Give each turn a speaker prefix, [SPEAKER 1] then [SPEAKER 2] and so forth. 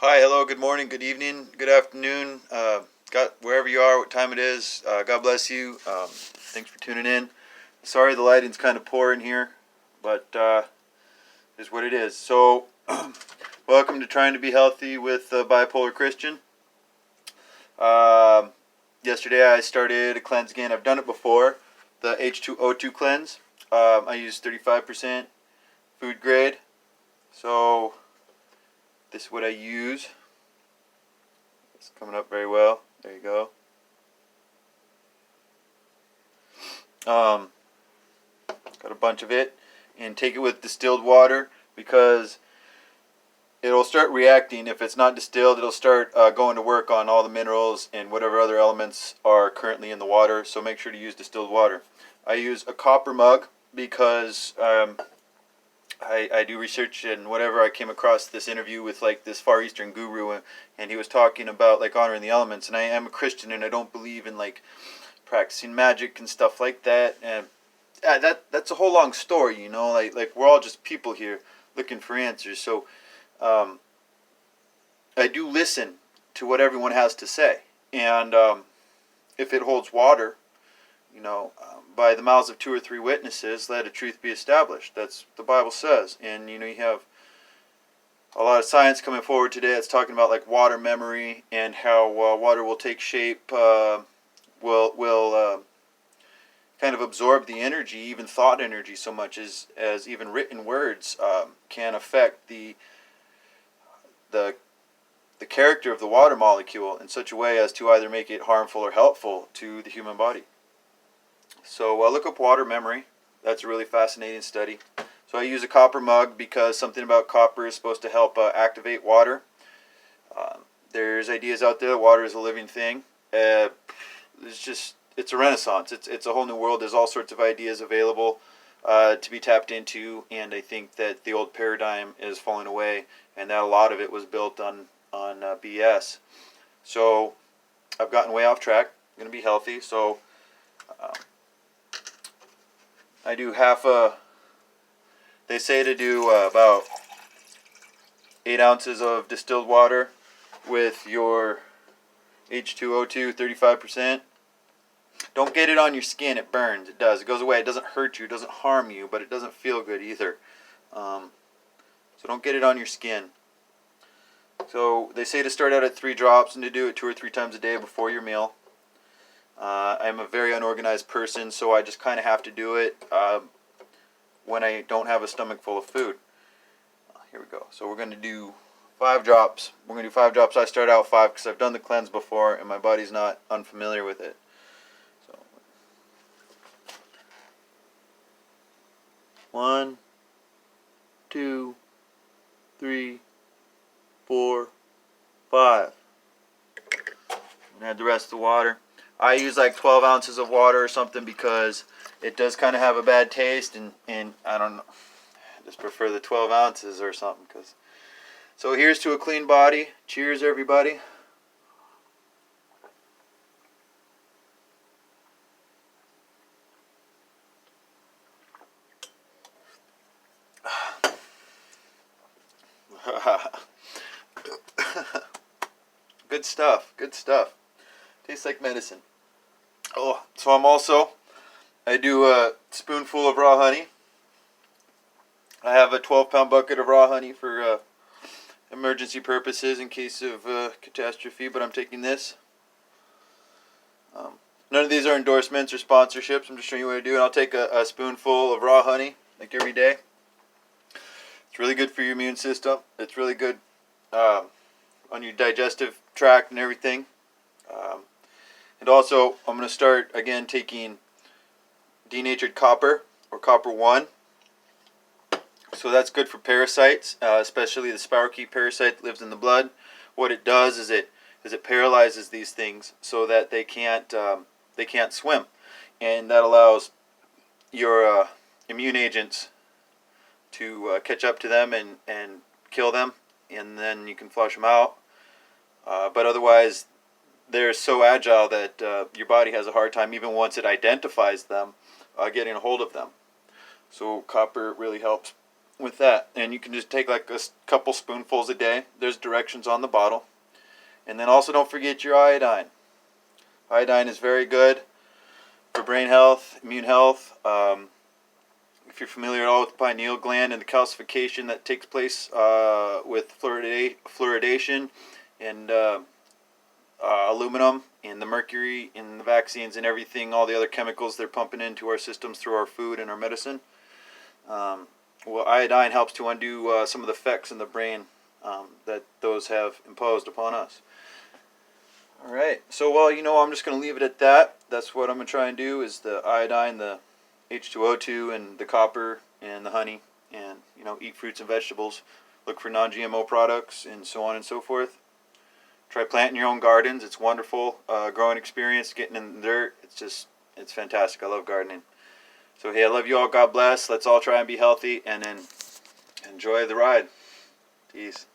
[SPEAKER 1] Hi, hello, good morning, good evening, good afternoon. Got wherever you are, what time it is. God bless you. Thanks for tuning in. Sorry the lighting's kind of poor in here, but is what it is. So, welcome to Trying to Be Healthy with Bipolar Christian. Yesterday I started a cleanse again. I've done it before, the H2O2 cleanse. I use 35% food grade. So, this is what I use. It's coming up very well. There you go. Got a bunch of it, and take it with distilled water because it'll start reacting. If it's not distilled, it'll start going to work on all the minerals and whatever other elements are currently in the water. So make sure to use distilled water. I use a copper mug because I do research, and whatever, I came across this interview with like this Far Eastern guru, and he was talking about like honoring the elements. And I am a Christian, and I don't believe in like practicing magic and stuff like that. And that's a whole long story, you know. Like we're all just people here looking for answers. So I do listen to what everyone has to say, and if it holds water, you know, by the mouths of two or three witnesses, let a truth be established. That's what the Bible says. And, you know, you have a lot of science coming forward today that's talking about, like, water memory and how water will take shape, will kind of absorb the energy, even thought energy, so much as even written words can affect the character of the water molecule in such a way as to either make it harmful or helpful to the human body. So look up water memory. That's a really fascinating study. So I use a copper mug because something about copper is supposed to help activate water. There's ideas out there that water is a living thing. It's a renaissance. It's a whole new world. There's all sorts of ideas available to be tapped into, and I think that the old paradigm is falling away, and that a lot of it was built on BS. So I've gotten way off track. I'm going to be healthy, so I do they say to do about 8 ounces of distilled water with your H2O2 35%. Don't get it on your skin. It burns. It does. It goes away. It doesn't hurt you. It doesn't harm you, but it doesn't feel good either. So don't get it on your skin. So they say to start out at 3 drops and to do it 2 or 3 times a day before your meal. I'm a very unorganized person, so I just kind of have to do it when I don't have a stomach full of food. Here we go. So we're going to do 5 drops. We're going to do 5 drops. I start out 5 because I've done the cleanse before and my body's not unfamiliar with it. So 1, 2, 3, 4, 5. And add the rest of the water. I use like 12 ounces of water or something because it does kind of have a bad taste, and I don't know, I just prefer the 12 ounces or something. So here's to a clean body. Cheers, everybody. Good stuff, good stuff. Tastes like medicine. Oh, so I do a spoonful of raw honey. I have a 12-pound bucket of raw honey for emergency purposes in case of catastrophe, but I'm taking this. None of these are endorsements or sponsorships. I'm just showing you what I do, and I'll take a spoonful of raw honey like every day. It's really good for your immune system. It's really good on your digestive tract and everything. And also, I'm going to start again taking denatured copper, or copper 1. So that's good for parasites, especially the spirochete parasite that lives in the blood. What it does is it paralyzes these things so that they can't swim, and that allows your immune agents to catch up to them and kill them, and then you can flush them out. But otherwise, they're so agile that your body has a hard time, even once it identifies them, getting a hold of them. So copper really helps with that. And you can just take like a couple spoonfuls a day. There's directions on the bottle. And then also don't forget your iodine. Iodine is very good for brain health, immune health. If you're familiar at all with the pineal gland and the calcification that takes place with fluoridation and aluminum and the mercury in the vaccines and everything, all the other chemicals they're pumping into our systems through our food and our medicine. Well, iodine helps to undo some of the effects in the brain that those have imposed upon us. All right, so well, I'm just going to leave it at that. That's what I'm going to try and do is the iodine, the H2O2, and the copper, and the honey, and, eat fruits and vegetables, look for non-GMO products, and so on and so forth. Try planting your own gardens. It's wonderful. Growing experience, getting in the dirt. It's fantastic. I love gardening. So, hey, I love you all. God bless. Let's all try and be healthy and then enjoy the ride. Peace.